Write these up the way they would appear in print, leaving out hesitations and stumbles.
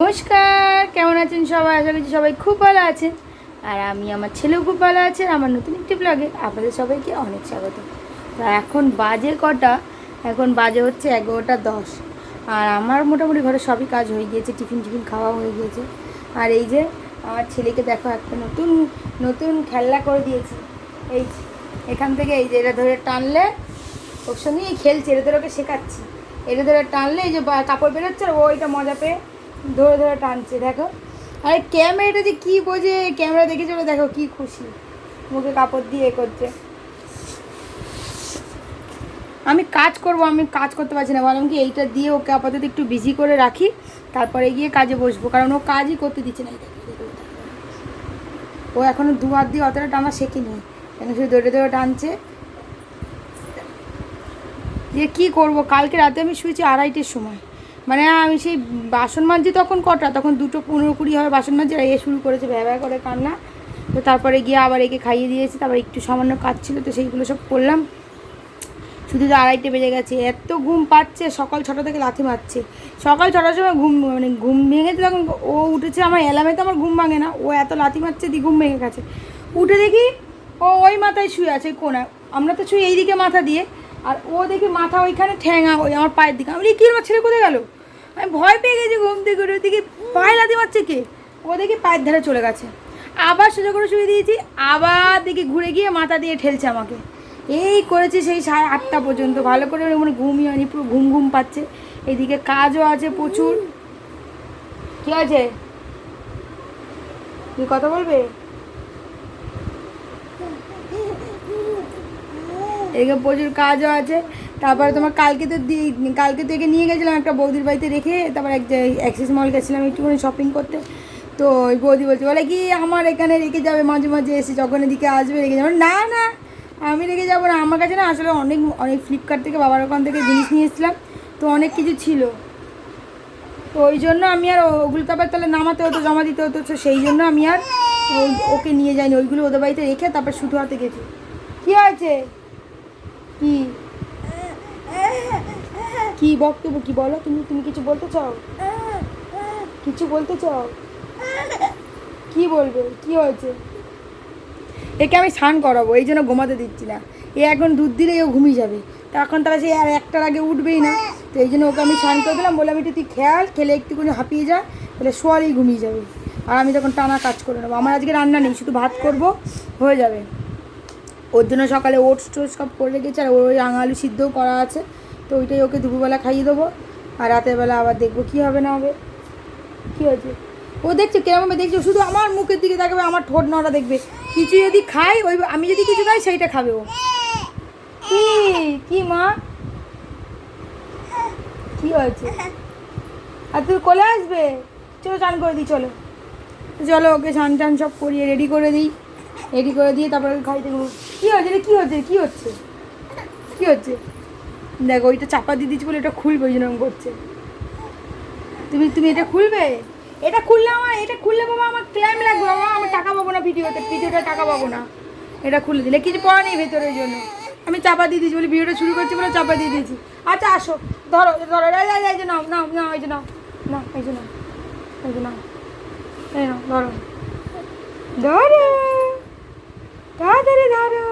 নমস্কার, কেমন আছেন সবাই? আশা করছি সবাই খুব ভালো আছেন। আর আমি আমার ছেলেও খুব ভালো আছে। আমার নতুন একটি ব্লগে আপনাদের সবাইকে অনেক স্বাগত। তো এখন বাজে কটা? এখন বাজে হচ্ছে 11টা 10। আর আমার মোটামুটি ঘরে সবই কাজ হয়ে গিয়েছে, টিফিন খাওয়া হয়ে গিয়েছে। আর এই যে আমার ছেলেকে দেখো একটা নতুন নতুন খেলনা করে দিয়েছি। এই এখান থেকে এই যে এটা ধরে টানলে ওর সঙ্গেই খেলছে, এটা ধরে ওকে শেখাচ্ছি। এটা ধরে টানলে এই যে কাপড় বেরোচ্ছে আর ও এটা মজা পেয়ে ধরে ধরে টানছে। দেখো, আরে ক্যামেরাটা যে কী বোঝে, ক্যামেরা দেখে চলে, দেখো কি খুশি, মুখে কাপড় দিয়ে এ করছে। আমি কাজ করতে পারছি না, বললাম কি এইটা দিয়ে ওকে আপাতত একটু বিজি করে রাখি, তারপরে গিয়ে কাজে বসবো, কারণ ও কাজই করতে দিচ্ছে না। ও এখনও দু হাত দিয়ে অতটা টানা শেখেনি, কেন শুধু দৌড়ে দৌড়ে টানছে। যে কী করবো, কালকে রাতে আমি শুয়েছি 2:30-এর সময়। মানে আমি সেই বাসন মাজছি তখন কটা, তখন 2:15-20 হবে বাসন মাজছি, আর এ শুরু করেছে ভ্যা করে কান্না। তো তারপরে গিয়ে আবার একে খাইয়ে দিয়েছি, তারপর একটু সামান্য কাজ ছিল তো সেইগুলো সব করলাম। শুধু তো 2:30 বেজে গেছে, এত ঘুম পাচ্ছে, সকাল 6টা থেকে লাথি মারছে। সকাল 6টার সময় ঘুম ভেঙেছে, তখন ও উঠেছে, আমার অ্যালার্মে তো আমার ঘুম ভাঙে না, ও এত লাথি মারছে দিয়ে ঘুম ভেঙে গেছে। উঠে দেখি ও ওই মাথায় শুয়ে আছে কোনায়, আমরা তো শুয়ে এইদিকে মাথা দিয়ে, আর ও দেখি মাথা ওইখানে ঠ্যাঙা ওই আমার পায়ের দিকে। আমি কি আমার ছেলে কোথায় গেল? আমি ভয় পেয়ে গেছি ঘুম থেকে উঠে, দেখি পায়ে লাথি মারছে কে, ও দেখি পায়ের ধারে চলে গেছে। আবার সোজা করে শুয়ে দিয়েছি, আবার দেখি ঘুরে গিয়ে মাথা দিয়ে ঠেলছে আমাকে। এই করেছি সেই 8:30 পর্যন্ত, ভালো করে মানে ঘুমই হয়নি, পুরো ঘুম ঘুম পাচ্ছে। এদিকে কাজও আছে প্রচুর। কী আছে, তুই কথা বলবে? এদিকে প্রচুর কাজও আছে। তারপরে তোমার কালকে থেকে নিয়ে গেছিলাম একটা বৌদির বাড়িতে রেখে, তারপর এক অ্যাক্সিস মল গেছিলাম একটুখানি শপিং করতে। তো ওই বৌদি বলছে, বলে কি আমার এখানে রেখে যাবে, মাঝে মাঝে এসে যখন এদিকে আসবে রেখে যাবে। না না, আমি রেখে যাবো না, আমার কাছে না আসলে অনেক অনেক ফ্লিপকার্ট থেকে বাবার ওখান থেকে জিনিস নিয়ে এসেছিলাম, তো অনেক কিছু ছিল। তো ওই জন্য আমি আর ওগুলো তো আবার তাহলে নামাতে হতো, জমা দিতে হতো, তো সেই জন্য আমি আর ওকে নিয়ে যাইনি, ওইগুলো ওদের বাড়িতে রেখে তারপর শুধু হাতে গেছি। কী হয়েছে, কি কি বক্তব্য, কি বলো, তুমি তুমি কিছু বলতে চাও? কিছু বলতে চাও? কি বলবে, কি হয়েছে? একে আমি স্নান করাবো, এই জন্য ঘুমাতে দিচ্ছি না। এ এখন দুধ দিলেই ও ঘুমিয়ে যাবে, তা এখন তারা সে আর 1টার আগে উঠবেই না। তো এই জন্য ওকে আমি স্নান করে দিলাম, বললাম একটু তুই খেলে একটুখানি হাঁপিয়ে যা, তাহলে শোয়ালেই ঘুমিয়ে যাবে। আর আমি তখন টানা কাজ করে নেবো। আমার আজকে রান্না নেই, শুধু ভাত করব, হয়ে যাবে। ওর জন্য সকালে ওটস টোটস সব করে রেখেছি, আর ওই আলু সিদ্ধও করা আছে, তো ওইটাই ওকে দুপুরবেলা খাইয়ে দেবো। আর রাতের বেলা আবার দেখবো কী হবে না হবে। কী হয়েছে? ও দেখছো কেরমভাবে দেখছো, শুধু আমার মুখের দিকে তাকাবে, আমার ঠোঁট নড়া দেখবে। কিছু যদি খাই, ওই আমি যদি কিছু খাই সেইটা খাবে ও। কি কি মা, কী হয়েছে? আর তুই কোলে আসবে? চলো চান করে দিই, চলো চলো ওকে স্নান টান সব করিয়ে রেডি করে দিই। রেডি করে দিয়ে তারপরে খাইতে দেবো। কী হয়েছে রে, কী হচ্ছে, কী হচ্ছে, কী হচ্ছে? দেখো ওইটা চাপা দিয়ে দিচ্ছি বলে এটা খুলবে, ওই জন্য করছে। তুমি তুমি এটা খুলবে? এটা খুললে বাবা আমার ক্লাইম লাগবে, বাবা আমার টাকা পাবো না, ভিডিওটা টাকা পাবো না। এটা খুলে দিলে কিছু পড়া নেই ভেতরের জন্য, আমি চাপা দিয়ে দিয়েছি বলে, ভিডিওটা শুরু করছি বলে চাপা দিয়ে দিয়েছি। আচ্ছা আসো, ধরো ধরো, এই যে নাও নাও নাও, এই যে নাও, না এই যে নাও, এই যে নাও, এই নাও ধরো ধরো, তাড়াতাড়ি ধরো।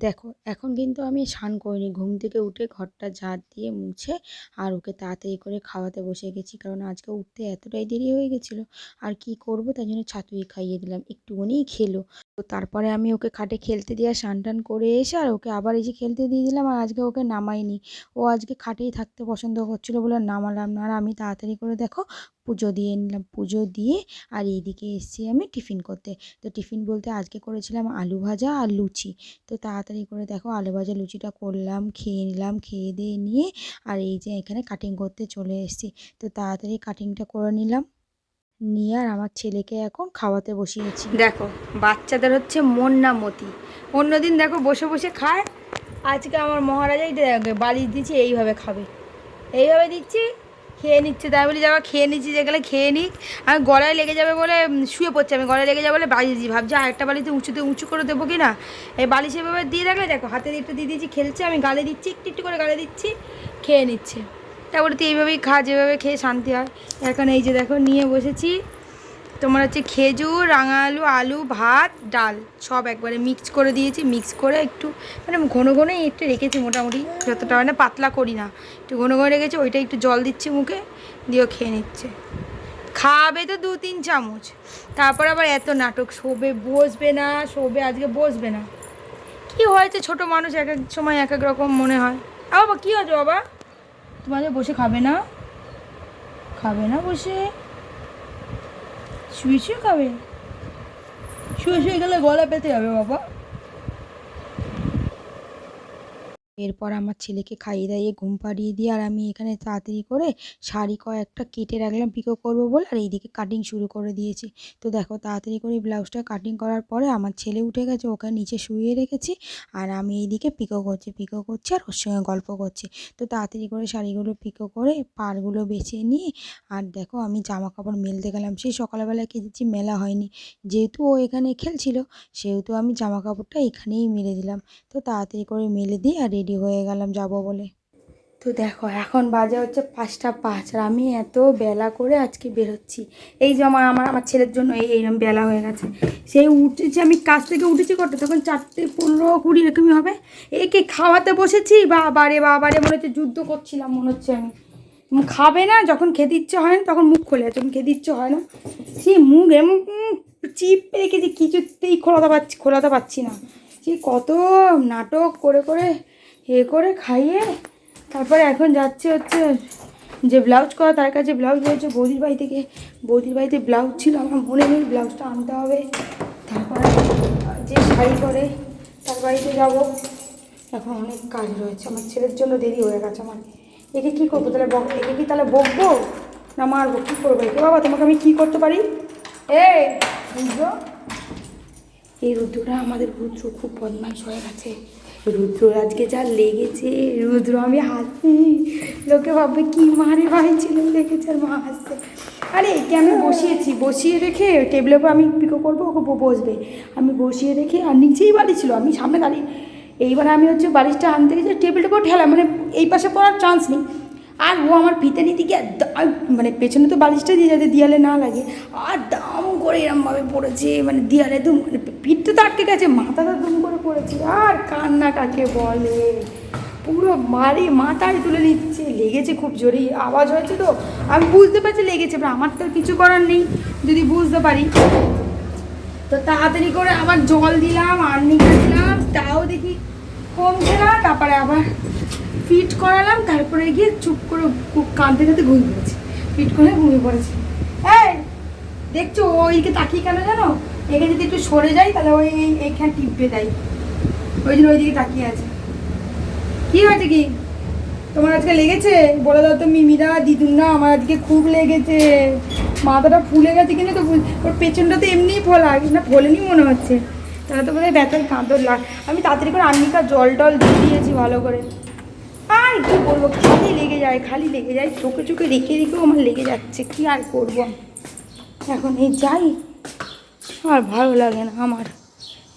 দেখো এখন কিন্তু আমি স্নান করিনি, ঘুম থেকে উঠে ঘরটা ঝাড় দিয়ে মুছে আর ওকে তাড়াতাড়ি করে খাওয়াতে বসে গেছি, কারণ আজকে উঠতে এতটাই দেরি হয়ে গেছিলো। আর কি করব, তাই জন্য ছাতুই খাইয়ে দিলাম, একটুখানিই খেলো। তো তারপরে আমি ওকে খাটে খেলতে দিয়ে স্নান টান করে এসে আর ওকে আবার এই যে খেলতে দিয়ে দিলাম। আর আজকে ওকে নামাইনি, ও আজকে খাটেই থাকতে পছন্দ করছিলো বলে নামালাম না। আর আমি তাড়াতাড়ি করে দেখো পুজো দিয়ে নিলাম, পুজো দিয়ে আর এইদিকে এসেছি আমি টিফিন করতে। তো টিফিন বলতে আজকে করেছিলাম আলু ভাজা আর লুচি। তো তাড়াতাড়ি করে দেখো আলু ভাজা লুচিটা করলাম, খেয়ে নিলাম, খেয়ে দিয়ে নিয়ে আর এই যে এখানে কাটিং করতে চলে এসেছি। তো তাড়াতাড়ি কাটিংটা করে নিলাম, নিয়ে আর আমার ছেলেকে এখন খাওয়াতে বসিয়েছি। দেখো বাচ্চাদের হচ্ছে মন না মতি, অন্যদিন দেখো বসে বসে খায়, আজকে আমার মহারাজাই বালিশ দিচ্ছি এইভাবে খাবে, এইভাবে দিচ্ছি খেয়ে নিচ্ছে। তাই বলি যাবা খেয়ে নিচ্ছি, যেগুলো খেয়ে নিক, আমি গলায় লেগে যাবে বলে শুয়ে পড়ছে, আমি গলায় লেগে যাবে বলে বালিশ দিই, ভাবছি আরেকটা বালিশে উঁচু করে দেবো কি না। এই বালিশ এভাবে দিয়ে রাখলে দেখো হাতে একটু দিয়ে দিয়েছি, খেলছে, আমি গালে দিচ্ছি, একটু একটু করে গালে দিচ্ছি, খেয়ে নিচ্ছে। তারপরে তুই এইভাবেই খা, যেভাবে খেয়ে শান্তি হয়। এখন এই যে দেখো নিয়ে বসেছি তোমার হচ্ছে খেজুর, রাঙা আলু, আলু, ভাত, ডাল সব একবারে মিক্স করে দিয়েছি। মিক্স করে একটু মানে ঘন ঘনই একটু রেখেছি, মোটামুটি যতটা মানে পাতলা করি না, একটু ঘন ঘন রেখেছি। ওইটা একটু জল দিচ্ছি মুখে দিয়েও খেয়ে নিচ্ছে। খাবে তো 2-3 চামচ, তারপর আবার এত নাটক, শোবে বসবে না, শোবে আজকে বসবে না। কি হয়েছে, ছোট মানুষ এক এক সময় এক এক রকম মনে হয়। বাবা কী হয়েছে বাবা, তোমাদের বসে খাবে না? খাবে না বসে, শুয়ে শুয়ে খাবে? শুয়ে শুয়ে গেলে গলা পেতে যাবে বাবা। এরপর আমার ছেলেকে খাইয়ে দাইয়ে ঘুম পাড়িয়ে দিয়ে আর আমি এখানে তাড়াতাড়ি করে শাড়ি কয়েকটা কেটে রাখলাম পিকো করবো বলে, আর এইদিকে কাটিং শুরু করে দিয়েছি। তো দেখো তাড়াতাড়ি করে ব্লাউজটা কাটিং করার পরে আমার ছেলে উঠে গেছে, ওকে নিচে শুয়ে রেখেছি, আর আমি এইদিকে পিকো করছি আর ওর সঙ্গে গল্প করছি। তো তাড়াতাড়ি করে শাড়িগুলো পিকো করে পাড়গুলো বেছে নিয়ে আর দেখো আমি জামা কাপড় মেলতে গেলাম। সেই সকালবেলায় কেচেছি, মেলা হয়নি, যেহেতু ও এখানে খেলছিল সেহেতু আমি জামা কাপড়টা এখানেই মেলে দিলাম। তো তাড়াতাড়ি করে মেলে দিই আর রেডি হয়ে গেলাম যাব বলে। তো দেখো এখন বাজে হচ্ছে 5টা 5, আর আমি এত বেলা করে আজকে বেরোচ্ছি। এই যে আমার ছেলের জন্য এইরকম বেলা হয়ে গেছে। সেই উঠেছি আমি, কাজ থেকে উঠেছি করতে তখন 4:15-20 এরকমই হবে। একে খাওয়াতে বসেছি, বাবারে বাবারে মনে হচ্ছে যুদ্ধ করছিলাম, মনে হচ্ছে আমি। খাবে না, যখন খেতে ইচ্ছে হয় না তখন মুখ খোলে, যখন খেতে ইচ্ছে হয় না সেই মুখ এমন চিপ রেখেছি, কিছুতেই খোলাতে পারছি না। সে কত নাটক করে করে করে খাইয়ে তারপরে এখন যাচ্ছে হচ্ছে যে ব্লাউজ করা, তার কাছে ব্লাউজ রয়েছে বৌদির বাড়িতে ব্লাউজ ছিল, আমার মনে নেই, ব্লাউজটা আনতে হবে। তারপরে যে শাড়ি করে তার বাড়িতে যাব। এখন অনেক কাজ রয়েছে, আমার ছেলের জন্য দেরি হয়ে গেছে আমার। একে কী করবো তাহলে, একে কি তাহলে বকবো না মারবো, কী করবো একে? বাবা তোমাকে আমি কী করতে পারি? বুঝলো, এই রুদ্রটা, আমাদের রুদ্র খুব বদমাইশ হয়ে গেছে। রুদ্র আজকে যা লেগেছে, রুদ্র আমি হাসি, লোকে ভাববে কি মারে ভাই ছিল লেগেছে, আর মা হাসছে। আরে একে আমি বসিয়ে রেখে টেবিলের উপর আমি পিকো করবো, ওকে বসবে, আমি বসিয়ে রেখে, আর নিচেই বাড়ি ছিল, আমি সামনে দাঁড়িয়ে, এইবার আমি হচ্ছে বালিশটা আনতে গেছি, টেবিলটার উপর ঠেলা, মানে এই পাশে পড়ার চান্স নেই। আর ও আমার ফিতে নিতে গিয়ে মানে পেছনে তো বালিশটা দিয়ে যাতে দেয়ালে না লাগে, আর দাম করে এরমভাবে পড়েছে, মানে দেয়ালে দুম, মানে পিঠটা তো আটকে গেছে, মাথাটা দুম করে পড়েছে। আর কান্না কাকে বলে, পুরো মাথায় তুলে নিচ্ছে, লেগেছে খুব জোরেই, আওয়াজ হয়েছে তো আমি বুঝতে পারছি লেগেছে, আমার তো কিছু করার নেই যদি বুঝতে পারি। তো তাড়াতাড়ি করে আবার জল দিলাম, আর্নিকা দিলাম, তাও দেখি কমছে না। তারপরে আবার ফিট করালাম, তারপরে গিয়ে চুপ করে কাঁদতে ঘুমিয়ে পড়েছি, ফিট করে ঘুমিয়ে পড়েছি। এই দেখছো ওইদিকে তাকিয়ে কেন জানো? এখানে যদি একটু সরে যাই তাহলে ওই এইখানে টিপবে দেয়, ওই জন্য ওইদিকে তাকিয়ে আছে। কি হয়েছে কি তোমার আজকে লেগেছে? বলে দাও তো মিমিরা, দিদুন না, আমার আজকে খুব লেগেছে, মাথাটা ফুলে গেছে কিনা তো, ওর পেছনটা তো এমনিই ফোলা, না ফোলেনি মনে হচ্ছে, তাহলে তো বোধহয় ব্যথার কাঁদর আমি তাড়াতাড়ি করে আর্নিকা জল টল দিয়ে দিয়েছি ভালো করে। আর কী বলবো, খালি লেগে যায়, চোখে রেখেও আমার লেগে যাচ্ছে, কি আর করবো। এখন এই যাই, আর ভালো লাগে না আমার,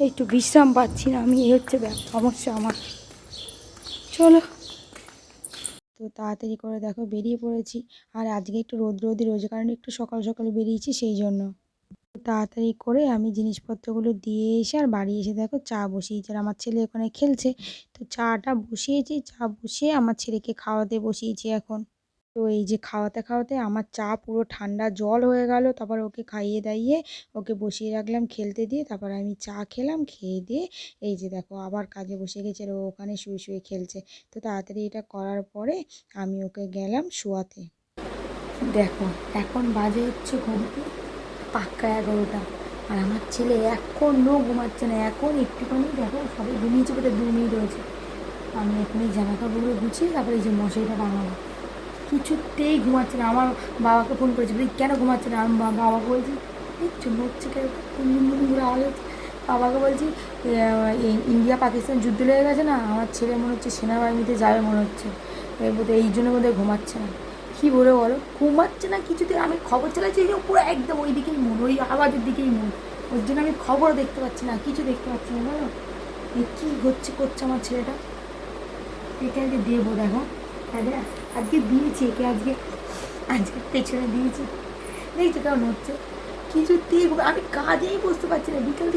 একটু বিশ্রাম পাচ্ছি না আমি, এই হচ্ছে সমস্যা আমার। চলো, তো তাড়াতাড়ি করে দেখো বেরিয়ে পড়েছি, আর আজকে একটু রোদের কারণে একটু সকাল সকালে বেরিয়েছি, সেই জন্য তাড়াতাড়ি করে আমি জিনিসপত্রগুলো দিয়ে এসে আর বাড়ি এসে দেখো চা বসিয়েছি, আর আমার ছেলে ওখানে খেলছে। তো চাটা বসিয়েছি, চা বসিয়ে আমার ছেলেকে খাওয়াতে বসিয়েছি এখন। তো এই যে খাওয়াতে আমার চা পুরো ঠান্ডা জল হয়ে গেল, তারপর ওকে খাইয়ে দাইয়ে ওকে বসিয়ে রাখলাম খেলতে দিয়ে, তারপর আমি চা খেলাম, খেয়ে দিয়ে এই যে দেখো আবার কাজে বসে গেছে, আর ও ওখানে শুয়ে খেলছে। তো তাড়াতাড়ি এটা করার পরে আমি ওকে গেলাম শোয়াতে। দেখো এখন বাজে হচ্ছে ঘুমতে পাক্কা 11টা, আর আমার ছেলে এখনও ঘুমাচ্ছে না, এখন একটুখানি দেখো সবাই ঘুমিয়েছে, বোধ 2 মিনিট হয়েছে। আমি এখন এই জামা কাপড়গুলো গুছিয়ে তারপরে এই যে মশারিটা টাঙাবো, কিছুতেই ঘুমাচ্ছে না। আমার বাবাকে ফোন করেছি, বলি কেন ঘুমাচ্ছে না? আমি বাবাকে বলছি দেখছো হচ্ছে কুনকুন করে আওয়াজ হচ্ছে, বাবাকে বলছি ইন্ডিয়া পাকিস্তান যুদ্ধ লেগে গেছে না, আমার ছেলে মনে হচ্ছে সেনাবাহিনীতে যাবে মনে হচ্ছে, এই জন্য বোধহয় ঘুমাচ্ছে না। কী বলে বলো, ঘুমাচ্ছে না কিছুতে। আমি খবর চালাচ্ছি পুরো একদম ওই দিকেই মন, ওই আওয়াজের দিকেই মন, ওর জন্য আমি খবরও দেখতে পাচ্ছি না, কিছু দেখতে পাচ্ছি না। বলো কী করছে আমার ছেলেটা, এখানে দেবো দেখো, হ্যাঁ আজকে দিয়েছি একে, আজকে আজকে পেছনে দিয়েছি। দেখছি কেমন হচ্ছে, কিছুতেই আমি কাজেই বসতে পারছি না, বিকেল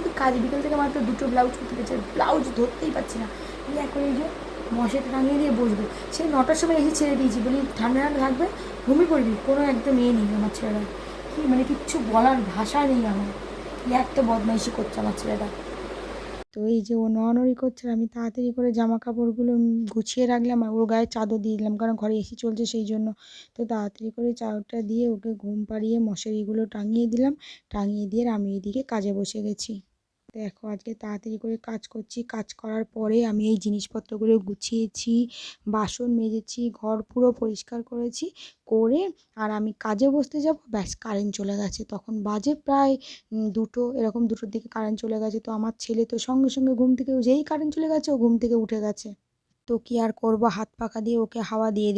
থেকে মাত্র দুটো ব্লাউজ করতে পেরেছি, ব্লাউজ ধরতেই পারছি না। এই এখন এই যে মশাটা টাঙিয়ে দিয়ে বসবে, সেই 9টার সময় এসে ছেড়ে দিয়েছি, বলি ঠান্ডা ঠান্ডা থাকবে, ঘুমিয়ে পড়বি, কোনো একদম নেই আমার ছেলেরা, কি মানে কিচ্ছু বলার ভাষা নেই আমার, কি একটা বদমাইশি করছে আমার ছেলেটা। তো এই যে ও নড়ানড়ি করছে, আমি তাড়াতাড়ি করে জামা কাপড়গুলো গুছিয়ে রাখলাম আর ওর গায়ে চাদর দিয়ে দিলাম, কারণ ঘরে এসি চলছে সেই জন্য। তো তাড়াতাড়ি করে চাদরটা দিয়ে ওকে ঘুম পাড়িয়ে মশারিগুলো টাঙিয়ে দিলাম, টাঙিয়ে দিয়ে আমি এদিকে কাজে বসে গেছি। দেখো আজকে তাড়াতাড়ি করে কাজ করছি, কাজ করার পরে আমি এই জিনিসপত্রগুলো গুছিয়েছি, বাসন মেজেছি, ঘর পুরো পরিষ্কার করেছি, করে আর আমি কাজে বসতে যাব, ব্যাস কারেন্ট চলে গেছে। তখন বাজে প্রায় 2টো, এরকম 2টোর দিকে কারেন্ট চলে গেছে। তো আমার ছেলে তো সঙ্গে সঙ্গে ঘুম থেকে, যেই কারেন্ট চলে গেছে ও ঘুম থেকে উঠে গেছে। তো কি আর করব, হাত পাখা দিয়ে ওকে হাওয়া দিয়ে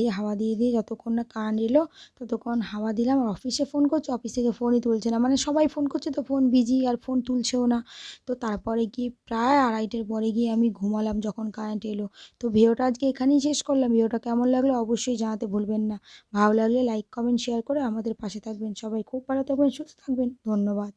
দিয়ে যতক্ষণ না কারেন্ট এলো ততক্ষণ হাওয়া দিলাম। আর অফিসে ফোন করছে, অফিস থেকে ফোনই তুলছে না, মানে সবাই ফোন করছে তো ফোন বিজি, আর ফোন তুলছেও না। তো তারপরে গিয়ে প্রায় 2:30টার পরে গিয়ে আমি ঘুমালাম যখন কারেন্ট এলো। তো ভিডিওটা আজকে এখানেই শেষ করলাম। ভিডিওটা কেমন লাগলো অবশ্যই জানাতে ভুলবেন না। ভালো লাগলে লাইক কমেন্ট শেয়ার করে আমাদের পাশে থাকবেন। সবাই খুব ভালো থাকবেন, সুস্থ থাকবেন, ধন্যবাদ।